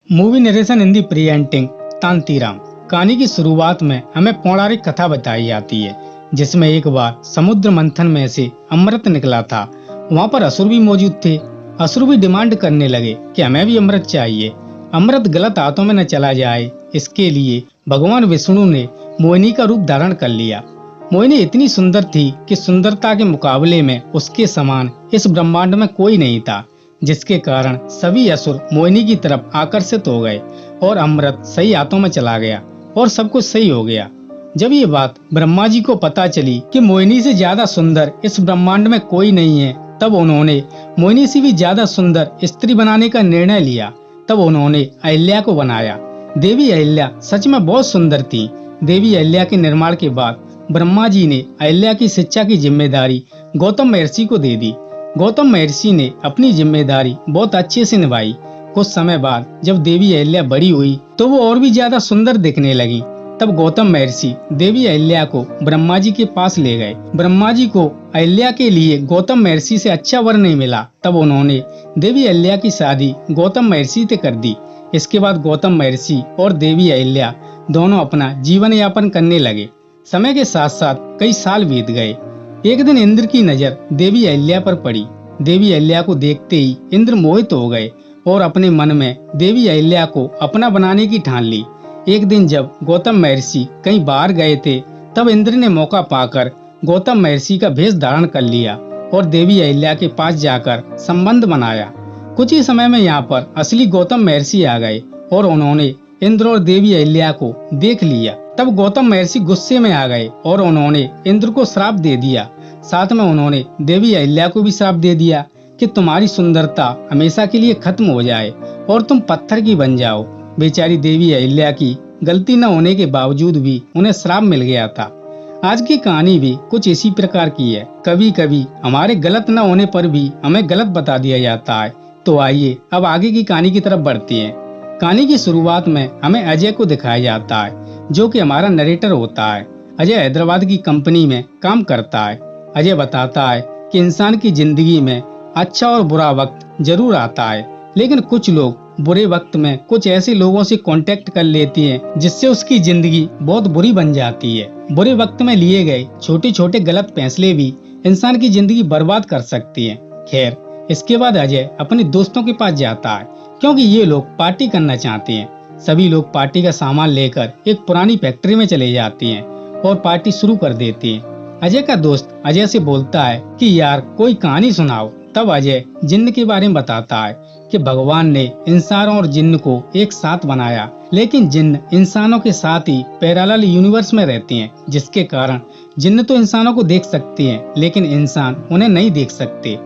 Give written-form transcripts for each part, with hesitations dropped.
Movie narration इन दी प्रिएंटिंग तांतीराम। कहानी की शुरुआत में हमें पौराणिक कथा बताई जाती है, जिसमें एक बार समुद्र मंथन में से अमृत निकला था। वहाँ पर असुर भी मौजूद थे। असुर भी डिमांड करने लगे कि हमें भी अमृत चाहिए। अमृत गलत हाथों में न चला जाए, इसके लिए भगवान विष्णु ने मोहिनी का रूप धारण कर लिया। मोहिनी इतनी सुंदर थी कि सुंदरता के मुकाबले में उसके समान इस ब्रह्मांड में कोई नहीं था, जिसके कारण सभी असुर मोहिनी की तरफ आकर्षित हो गए और अमृत सही हाथों में चला गया और सब कुछ सही हो गया। जब ये बात ब्रह्मा जी को पता चली कि मोहिनी से ज्यादा सुंदर इस ब्रह्मांड में कोई नहीं है, तब उन्होंने मोहिनी से भी ज्यादा सुंदर स्त्री बनाने का निर्णय लिया। तब उन्होंने अहिल्या को बनाया। देवी अहिल्या सच में बहुत सुंदर थी। देवी अहिल्या के निर्माण के बाद ब्रह्मा जी ने अहिल्या की शिक्षा की जिम्मेदारी गौतम महर्षि को दे दी। गौतम महर्षि ने अपनी जिम्मेदारी बहुत अच्छे से निभाई। कुछ समय बाद जब देवी अहिल्या बड़ी हुई तो वो और भी ज्यादा सुंदर दिखने लगी। तब गौतम महर्षि देवी अहिल्या को ब्रह्मा जी के पास ले गए। ब्रह्मा जी को अहिल्या के लिए गौतम महर्षि से अच्छा वर नहीं मिला। तब उन्होंने देवी अहिल्या की शादी गौतम महर्षि से कर दी। इसके बाद गौतम महर्षि और देवी अहिल्या दोनों अपना जीवन यापन करने लगे। समय के साथ साथ कई साल बीत गए। एक दिन इंद्र की नजर देवी अहिल्या पर पड़ी। देवी अहिल्या को देखते ही इंद्र मोहित हो गए और अपने मन में देवी अहिल्या को अपना बनाने की ठान ली। एक दिन जब गौतम महर्षि कहीं बाहर गए थे, तब इंद्र ने मौका पाकर गौतम महर्षि का भेष धारण कर लिया और देवी अहिल्या के पास जाकर संबंध बनाया। कुछ ही समय में यहाँ पर असली गौतम महर्षि आ गए और उन्होंने इंद्र और देवी अहिल्या को देख लिया। तब गौतम महर्षि गुस्से में आ गए और उन्होंने इंद्र को श्राप दे दिया। साथ में उन्होंने देवी अहिल्या को भी श्राप दे दिया कि तुम्हारी सुंदरता हमेशा के लिए खत्म हो जाए और तुम पत्थर की बन जाओ। बेचारी देवी अहिल्या की गलती न होने के बावजूद भी उन्हें श्राप मिल गया था। आज की कहानी भी कुछ इसी प्रकार की है। कभी कभी हमारे गलत न होने पर भी हमें गलत बता दिया जाता है। तो आइए अब आगे की कहानी की तरफ बढ़ते हैं। कहानी की शुरुआत में हमें अजय को दिखाया जाता है, जो कि हमारा नरेटर होता है। अजय हैदराबाद की कंपनी में काम करता है। अजय बताता है कि इंसान की जिंदगी में अच्छा और बुरा वक्त जरूर आता है, लेकिन कुछ लोग बुरे वक्त में कुछ ऐसे लोगों से कांटेक्ट कर लेते हैं जिससे उसकी जिंदगी बहुत बुरी बन जाती है। बुरे वक्त में लिए गए छोटे छोटे गलत फैसले भी इंसान की जिंदगी बर्बाद कर सकती हैं। खैर, इसके बाद अजय अपने दोस्तों के पास जाता है, क्योंकि ये लोग पार्टी करना चाहते हैं। सभी लोग पार्टी का सामान लेकर एक पुरानी फैक्ट्री में चले जाते हैं और पार्टी शुरू कर देते हैं। अजय का दोस्त अजय से बोलता है कि यार कोई कहानी सुनाओ। तब अजय जिन्न के बारे में बताता है कि भगवान ने इंसानों और जिन्न को एक साथ बनाया, लेकिन जिन्न इंसानों के साथ ही पैरेलल यूनिवर्स में रहते हैं, जिसके कारण जिन्न तो इंसानों को देख सकते हैं, लेकिन इंसान उन्हें नहीं देख सकते।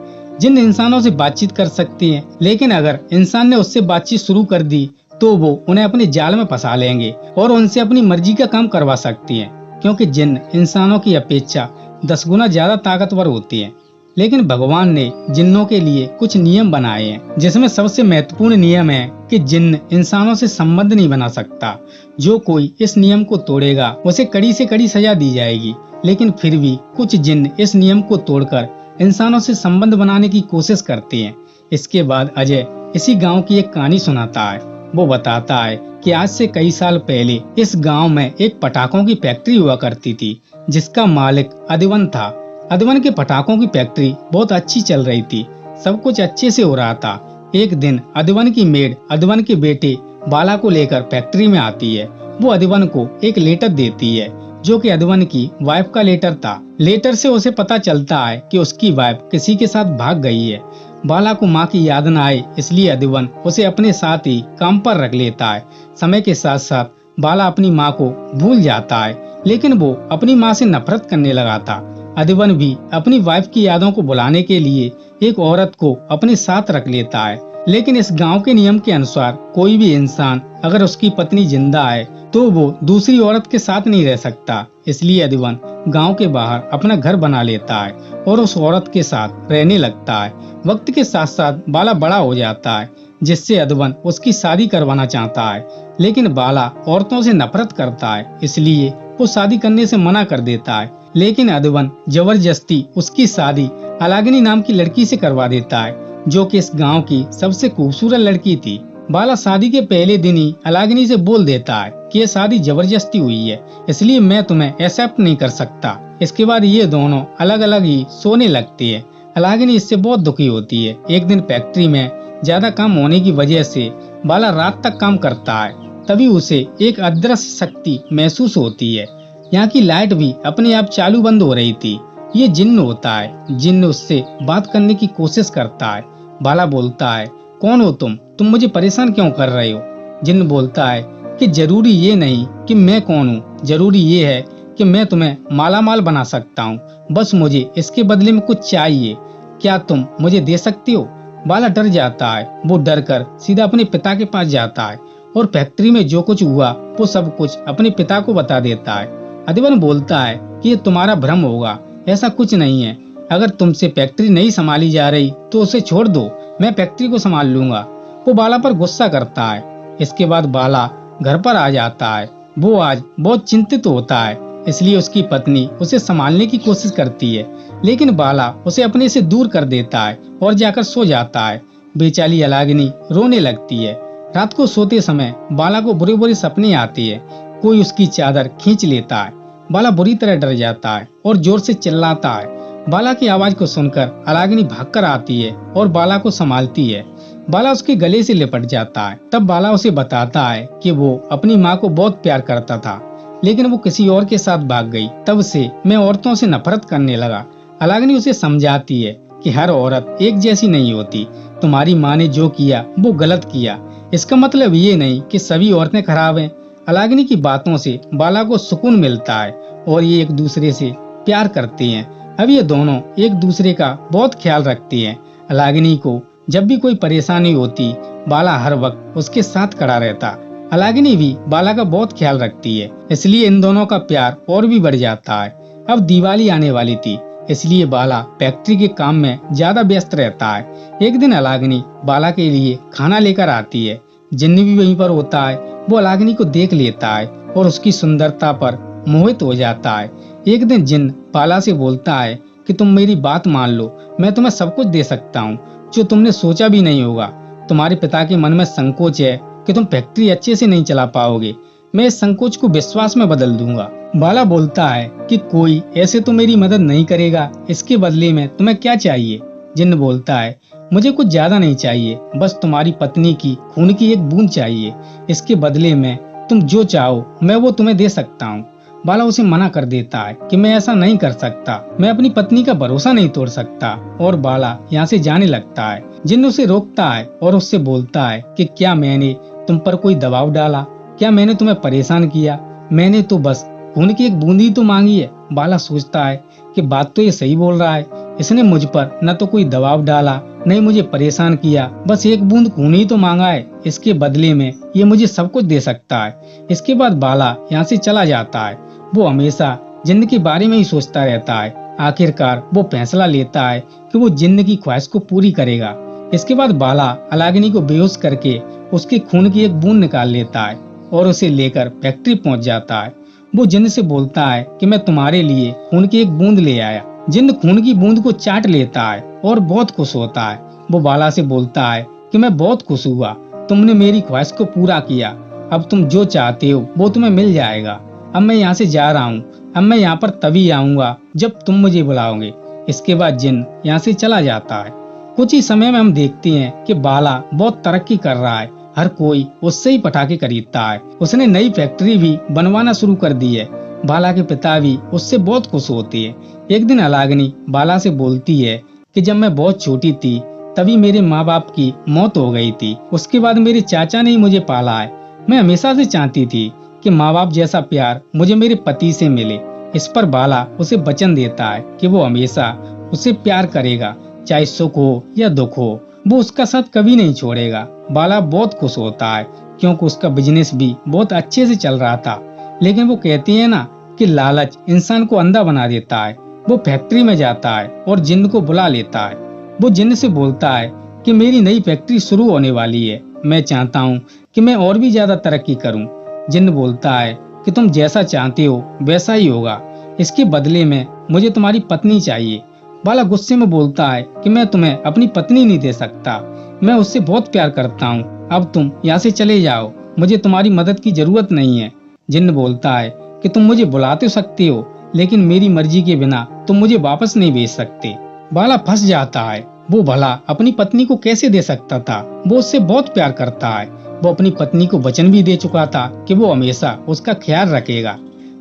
जिन्न इंसानों से बातचीत कर सकते हैं, लेकिन अगर इंसान ने उससे बातचीत शुरू कर दी तो वो उन्हें अपने जाल में फंसा लेंगे और उनसे अपनी मर्जी का काम करवा सकती हैं, क्योंकि जिन्न इंसानों की अपेक्षा 10 गुना ज्यादा ताकतवर होती हैं। लेकिन भगवान ने जिन्नों के लिए कुछ नियम बनाए हैं, जिसमें सबसे महत्वपूर्ण नियम है कि जिन्न इंसानों से संबंध नहीं बना सकता। जो कोई इस नियम को तोड़ेगा उसे कड़ी से कड़ी सजा दी जाएगी। लेकिन फिर भी कुछ जिन्न इस नियम को तोड़कर इंसानों से संबंध बनाने की कोशिश करते हैं। इसके बाद अजय इसी गांव की एक कहानी सुनाता है। वो बताता है कि आज से कई साल पहले इस गांव में एक पटाखों की फैक्ट्री हुआ करती थी, जिसका मालिक अदिवन था। अदिवन के पटाखों की फैक्ट्री बहुत अच्छी चल रही थी, सब कुछ अच्छे से हो रहा था। एक दिन अदिवन की मेड अदिवन के बेटे बाला को लेकर फैक्ट्री में आती है। वो अदिवन को एक लेटर देती है, जो कि अदिवन की वाइफ का लेटर था। लेटर से उसे पता चलता है कि उसकी वाइफ किसी के साथ भाग गई है। बाला को माँ की याद न आए, इसलिए अदिवन उसे अपने साथ ही काम पर रख लेता है। समय के साथ साथ बाला अपनी माँ को भूल जाता है, लेकिन वो अपनी माँ से नफरत करने लगा था। अदिवन भी अपनी वाइफ की यादों को भुलाने के लिए एक औरत को अपने साथ रख लेता है। लेकिन इस गांव के नियम के अनुसार कोई भी इंसान अगर उसकी पत्नी जिंदा है तो वो दूसरी औरत के साथ नहीं रह सकता। इसलिए अदिवन गांव के बाहर अपना घर बना लेता है और उस औरत के साथ रहने लगता है। वक्त के साथ साथ बाला बड़ा हो जाता है, जिससे अदिवन उसकी शादी करवाना चाहता है, लेकिन बाला औरतों से नफरत करता है, इसलिए वो शादी करने से मना कर देता है। लेकिन अदिवन जबरदस्ती उसकी शादी अलागिनी नाम की लड़की से करवा देता है, जो कि इस गांव की सबसे खूबसूरत लड़की थी। बाला शादी के पहले दिन ही अलागिनी से बोल देता है कि ये शादी जबरदस्ती हुई है, इसलिए मैं तुम्हें एक्सेप्ट नहीं कर सकता। इसके बाद ये दोनों अलग अलग ही सोने लगती है। अलागिनी इससे बहुत दुखी होती है। एक दिन फैक्ट्री में ज्यादा काम होने की वजह से बाला रात तक काम करता है। तभी उसे एक अदृश्य शक्ति महसूस होती है। यहाँ की लाइट भी अपने आप चालू बंद हो रही थी। ये जिन्न होता है। जिन्न उससे बात करने की कोशिश करता है। बाला बोलता है, कौन हो तुम मुझे परेशान क्यों कर रहे हो? जिन्न बोलता है कि जरूरी ये नहीं कि मैं कौन हूँ, जरूरी ये है कि मैं तुम्हें मालामाल बना सकता हूँ। बस मुझे इसके बदले में कुछ चाहिए। क्या तुम मुझे दे सकती हो? बाला डर जाता है। वो डर कर सीधा अपने पिता के पास जाता है और फैक्ट्री में जो कुछ हुआ वो सब कुछ अपने पिता को बता देता है। अधिवन बोलता है कि ये तुम्हारा भ्रम होगा, ऐसा कुछ नहीं है। अगर तुमसे फैक्ट्री नहीं संभाली जा रही तो उसे छोड़ दो, मैं फैक्ट्री को संभाल लूंगा। वो बाला पर गुस्सा करता है। इसके बाद बाला घर पर आ जाता है। वो आज बहुत चिंतित होता है, इसलिए उसकी पत्नी उसे संभालने की कोशिश करती है, लेकिन बाला उसे अपने से दूर कर देता है और जाकर सो जाता है। बेचारी अलागिनी रोने लगती है। रात को सोते समय बाला को बुरे बुरे सपने आती है। कोई उसकी चादर खींच लेता है। बाला बुरी तरह डर जाता है और जोर से चिल्लाता है। बाला की आवाज को सुनकर अलागिनी भागकर आती है और बाला को संभालती है। बाला उसके गले से लिपट जाता है। तब बाला उसे बताता है कि वो अपनी माँ को बहुत प्यार करता था, लेकिन वो किसी और के साथ भाग गई। तब से मैं औरतों से नफरत करने लगा। अलागिनी उसे समझाती है कि हर औरत एक जैसी नहीं होती। तुम्हारी माँ ने जो किया वो गलत किया। इसका मतलब ये नहीं कि सभी औरतें खराब हैं। अलागिनी की बातों से बाला को सुकून मिलता है और ये एक दूसरे से प्यार करते हैं। अब ये दोनों एक दूसरे का बहुत ख्याल रखते हैं। अलागिनी को जब भी कोई परेशानी होती, बाला हर वक्त उसके साथ खड़ा रहता। अलागिनी भी बाला का बहुत ख्याल रखती है, इसलिए इन दोनों का प्यार और भी बढ़ जाता है। अब दिवाली आने वाली थी, इसलिए बाला फैक्ट्री के काम में ज्यादा व्यस्त रहता है। एक दिन अलागिनी बाला के लिए खाना लेकर आती है। जिन्न भी वहीं पर होता है। वो अलागिनी को देख लेता है और उसकी सुंदरता पर मोहित हो जाता है। एक दिन जिन्न बाला से बोलता है कि तुम मेरी बात मान लो, मैं तुम्हें सब कुछ दे सकता हूँ जो तुमने सोचा भी नहीं होगा। तुम्हारे पिता के मन में संकोच है कि तुम फैक्ट्री अच्छे से नहीं चला पाओगे, मैं इस संकोच को विश्वास में बदल दूंगा। बाला बोलता है कि कोई ऐसे तो मेरी मदद नहीं करेगा, इसके बदले में तुम्हें क्या चाहिए? जिन्न बोलता है, मुझे कुछ ज्यादा नहीं चाहिए, बस तुम्हारी पत्नी की खून की एक बूंद चाहिए। इसके बदले में तुम जो चाहो मैं वो तुम्हें दे सकता हूँ। बाला उसे मना कर देता है कि मैं ऐसा नहीं कर सकता, मैं अपनी पत्नी का भरोसा नहीं तोड़ सकता, और बाला यहाँ से जाने लगता है। जिन्न उसे रोकता है और उससे बोलता है कि क्या मैंने तुम पर कोई दबाव डाला? क्या मैंने तुम्हें परेशान किया? मैंने तो बस खून की एक बूंदी तो मांगी है। बाला सोचता है कि बात तो ये सही बोल रहा है, इसने मुझ पर न तो कोई दबाव डाला, नहीं मुझे परेशान किया, बस एक बूंद खून ही तो मांगा है। इसके बदले में ये मुझे सब कुछ दे सकता है। इसके बाद बाला यहाँ से चला जाता है। वो हमेशा जिन्न के बारे में ही सोचता रहता है। आखिरकार वो फैसला लेता है कि वो जिन्न की ख्वाहिश को पूरी करेगा। इसके बाद बाला अलागिनी को बेहोश करके उसके खून की एक बूंद निकाल लेता है और उसे लेकर फैक्ट्री पहुंच जाता है। वो जिन्न से बोलता है कि मैं तुम्हारे लिए खून की एक बूंद ले आया। जिन्न खून की बूंद को चाट लेता है और बहुत खुश होता है। वो बाला से बोलता है कि मैं बहुत खुश हुआ, तुमने मेरी ख्वाहिश को पूरा किया। अब तुम जो चाहते हो वो तुम्हें मिल जाएगा। अब मैं यहाँ से जा रहा हूँ। अब मैं यहाँ पर तभी आऊंगा जब तुम मुझे बुलाओगे। इसके बाद जिन्न यहाँ से चला जाता है। कुछ ही समय में हम देखते हैं कि बाला बहुत तरक्की कर रहा है। हर कोई उससे ही पटाखे खरीदता है। उसने नई फैक्ट्री भी बनवाना शुरू कर दी है। बाला के पिता भी उससे बहुत खुश होते हैं। एक दिन अलागिनी बाला से बोलती है कि जब मैं बहुत छोटी थी तभी मेरे माँ बाप की मौत हो गई थी। उसके बाद मेरे चाचा ने ही मुझे पाला है। मैं हमेशा से चाहती थी कि माँ बाप जैसा प्यार मुझे मेरे पति से मिले। इस पर बाला उसे वचन देता है कि वो हमेशा उसे प्यार करेगा, चाहे सुख हो या दुख हो, वो उसका साथ कभी नहीं छोड़ेगा। बाला बहुत खुश होता है क्योंकि उसका बिजनेस भी बहुत अच्छे से चल रहा था। लेकिन वो कहती है ना कि लालच इंसान को अंधा बना देता है। वो फैक्ट्री में जाता है और जिन्न को बुला लेता है। वो जिन्न से बोलता है कि मेरी नई फैक्ट्री शुरू होने वाली है, मैं चाहता हूँ कि मैं और भी ज्यादा तरक्की करूँ। जिन्न बोलता है कि तुम जैसा चाहते हो वैसा ही होगा, इसके बदले में मुझे तुम्हारी पत्नी चाहिए। बाला गुस्से में बोलता है कि मैं तुम्हें अपनी पत्नी नहीं दे सकता, मैं उससे बहुत प्यार करता हूँ। अब तुम यहाँ से चले जाओ, मुझे तुम्हारी मदद की जरूरत नहीं है। जिन्न बोलता है कि तुम मुझे बुला तो सकते हो, लेकिन मेरी मर्जी के बिना तुम मुझे वापस नहीं भेज सकते। बाला फंस जाता है। वो भला अपनी पत्नी को कैसे दे सकता था? वो उससे बहुत प्यार करता है। वो अपनी पत्नी को वचन भी दे चुका था कि वो हमेशा उसका ख्याल रखेगा।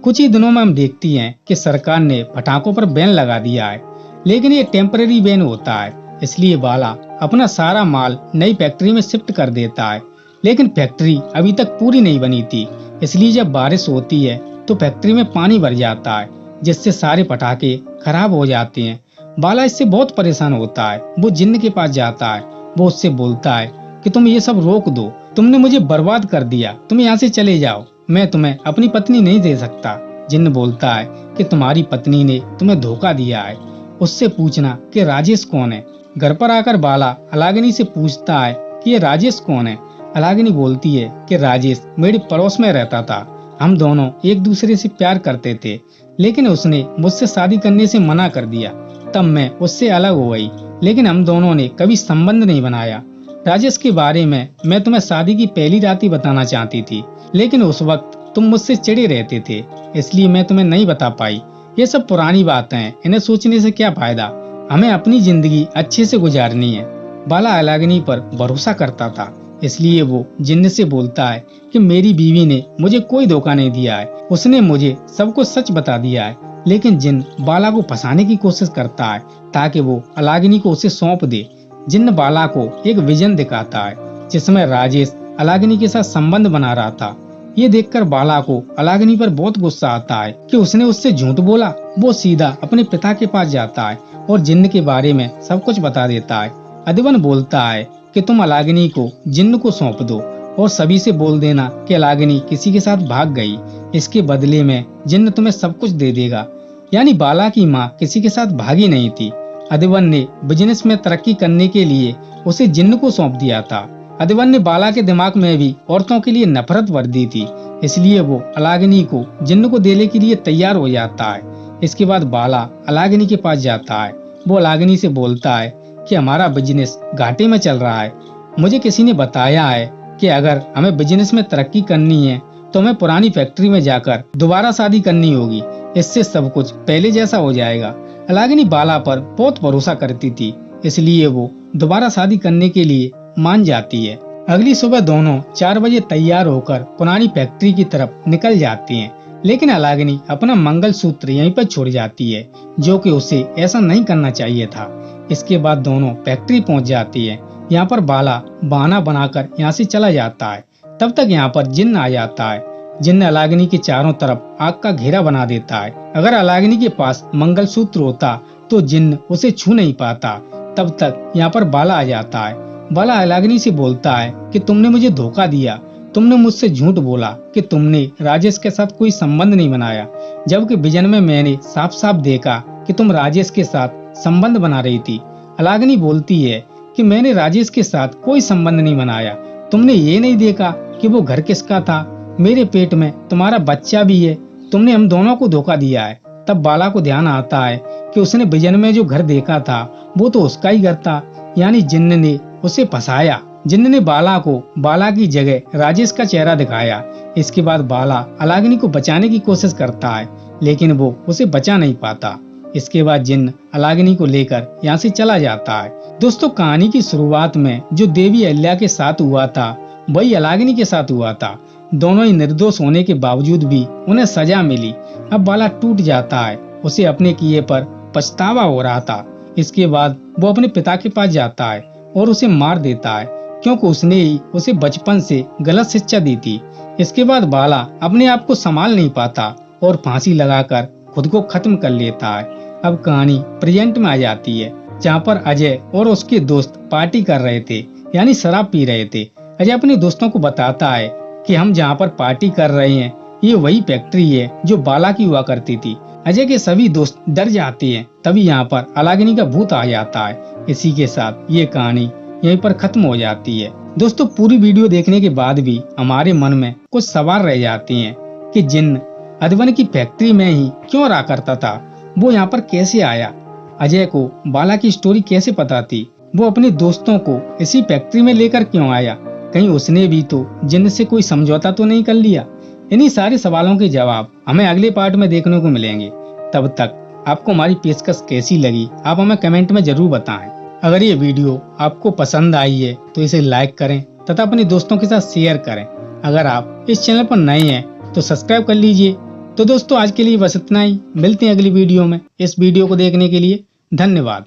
कुछ ही दिनों में हम देखती हैं कि सरकार ने पटाखों पर बैन लगा दिया है, लेकिन ये टेम्पररी बैन होता है। इसलिए बाला अपना सारा माल नई फैक्ट्री में शिफ्ट कर देता है, लेकिन फैक्ट्री अभी तक पूरी नहीं बनी थी। इसलिए जब बारिश होती है तो फैक्ट्री में पानी भर जाता है, जिससे सारे पटाखे खराब हो जाते हैं। बाला इससे बहुत परेशान होता है। वो जिन्न के पास जाता है। वो उससे बोलता है कि तुम ये सब रोक दो, तुमने मुझे बर्बाद कर दिया, तुम यहाँ से चले जाओ, मैं तुम्हें अपनी पत्नी नहीं दे सकता। जिन्न बोलता है कि तुम्हारी पत्नी ने तुम्हें धोखा दिया है, उससे पूछना कि राजेश कौन है। घर पर आकर बाला अलागिनी से पूछता है कि ये राजेश कौन है। अलागिनी बोलती है कि राजेश मेरे पड़ोस में रहता था, हम दोनों एक दूसरे से प्यार करते थे, लेकिन उसने मुझसे शादी करने से मना कर दिया। तब मैं उससे अलग हो गई, लेकिन हम दोनों ने कभी संबंध नहीं बनाया। राजेश के बारे में मैं तुम्हें शादी की पहली रात ही बताना चाहती थी, लेकिन उस वक्त तुम मुझसे चिढ़े रहते थे, इसलिए मैं तुम्हें नहीं बता पाई। ये सब पुरानी बातें हैं, इन्हें सोचने से क्या फायदा, हमें अपनी जिंदगी अच्छे से गुजारनी है। बाला अलागिनी पर भरोसा करता था, इसलिए वो जिन्न से बोलता है कि मेरी बीवी ने मुझे कोई धोखा नहीं दिया है, उसने मुझे सब कुछ सच बता दिया है। लेकिन जिन्न बाला को फंसाने की कोशिश करता है ताकि वो अलागिनी को उसे सौंप दे। जिन्न बाला को एक विजन दिखाता है जिसमें राजेश अलागिनी के साथ संबंध बना रहा था। ये देखकर बाला को अलागिनी पर बहुत गुस्सा आता है कि उसने उससे झूठ बोला। वो सीधा अपने पिता के पास जाता है और जिन्न के बारे में सब कुछ बता देता है। अधिवन बोलता है कि तुम अलागिनी को जिन्न को सौंप दो और सभी से बोल देना कि अलागिनी किसी के साथ भाग गई, इसके बदले में जिन्न तुम्हें सब कुछ दे देगा। यानी बाला की माँ किसी के साथ भागी नहीं थी। अधिवन ने बिजनेस में तरक्की करने के लिए उसे जिन्न को सौंप दिया था। अधिवन ने बाला के दिमाग में भी औरतों के लिए नफरत भर दी थी, इसलिए वो अलागिनी को जिन्न को देने के लिए तैयार हो जाता है। इसके बाद बाला अलागिनी के पास जाता है। वो अलागिनी से बोलता है कि हमारा बिजनेस घाटे में चल रहा है, मुझे किसी ने बताया है कि अगर हमें बिजनेस में तरक्की करनी है तो हमें पुरानी फैक्ट्री में जाकर दोबारा शादी करनी होगी, इससे सब कुछ पहले जैसा हो जाएगा। अलागिनी बाला पर बहुत भरोसा करती थी, इसलिए वो दोबारा शादी करने के लिए मान जाती है। अगली सुबह दोनों 4 बजे तैयार होकर पुरानी फैक्ट्री की तरफ निकल जाती हैं, लेकिन अलागिनी अपना मंगलसूत्र यहीं पर छोड़ जाती है, जो कि उसे ऐसा नहीं करना चाहिए था। इसके बाद दोनों फैक्ट्री पहुंच जाती है। यहाँ पर बाला बहाना बनाकर यहाँ से चला जाता है। तब तक यहाँ पर जिन्न आ जाता है। जिन्न अलागिनी के चारों तरफ आग का घेरा बना देता है। अगर अलागिनी के पास मंगलसूत्र होता तो जिन्न उसे छू नहीं पाता। तब तक यहाँ पर बाला आ जाता है। बाला अलागिनी से बोलता है कि तुमने मुझे धोखा दिया, तुमने मुझसे झूठ बोला कि तुमने राजेश के साथ कोई संबंध नहीं बनाया, जबकि विजन में मैंने साफ साफ देखा कि तुम राजेश के साथ संबंध बना रही थी। अलागिनी बोलती है कि मैंने राजेश के साथ कोई संबंध नहीं बनाया, तुमने ये नहीं देखा कि वो घर किसका था, मेरे पेट में तुम्हारा बच्चा भी है, तुमने हम दोनों को धोखा दिया है। तब बाला को ध्यान आता है कि उसने विजन में जो घर देखा था वो तो उसका ही घर था, यानी जिन्न ने उसे फंसाया। जिन्न ने बाला को बाला की जगह राजेश का चेहरा दिखाया। इसके बाद बाला अलागिनी को बचाने की कोशिश करता है, लेकिन वो उसे बचा नहीं पाता। इसके बाद जिन्न अलागिनी को लेकर यहाँ से चला जाता है। दोस्तों, कहानी की शुरुआत में जो देवी अहिल्या के साथ हुआ था वही अलागिनी के साथ हुआ था। दोनों ही निर्दोष होने के बावजूद भी उन्हें सजा मिली। अब बाला टूट जाता है, उसे अपने किए पर पछतावा हो रहा था। इसके बाद वो अपने पिता के पास जाता है और उसे मार देता है, क्योंकि उसने ही उसे बचपन से गलत शिक्षा दी थी। इसके बाद बाला अपने आप को संभाल नहीं पाता और फांसी लगाकर खुद को खत्म कर लेता है। अब कहानी प्रेजेंट में आ जाती है, जहाँ पर अजय और उसके दोस्त पार्टी कर रहे थे, यानी शराब पी रहे थे। अजय अपने दोस्तों को बताता है कि हम जहाँ पर पार्टी कर रहे हैं ये वही फैक्ट्री है जो बाला की हुआ करती थी। अजय के सभी दोस्त डर जाते हैं। तभी यहाँ पर अलागिनी का भूत आ जाता है। इसी के साथ ये कहानी यहीं पर खत्म हो जाती है। दोस्तों, पूरी वीडियो देखने के बाद भी हमारे मन में कुछ सवाल रह जाते हैं कि जिन्न अधिवन की फैक्ट्री में ही क्यों रहा करता था, वो यहाँ पर कैसे आया, अजय को बाला की स्टोरी कैसे पता थी, वो अपने दोस्तों को इसी फैक्ट्री में लेकर क्यों आया, कहीं उसने भी तो जिन्न से कोई समझौता तो नहीं कर लिया? इन्हीं सारे सवालों के जवाब हमें अगले पार्ट में देखने को मिलेंगे। तब तक आपको हमारी पेशकश कैसी लगी आप हमें कमेंट में जरूर बताएं। अगर ये वीडियो आपको पसंद आई है तो इसे लाइक करें तथा अपने दोस्तों के साथ शेयर करें। अगर आप इस चैनल पर नए हैं तो सब्सक्राइब कर लीजिए। तो दोस्तों आज के लिए बस इतना ही, मिलते हैं अगली वीडियो में। इस वीडियो को देखने के लिए धन्यवाद।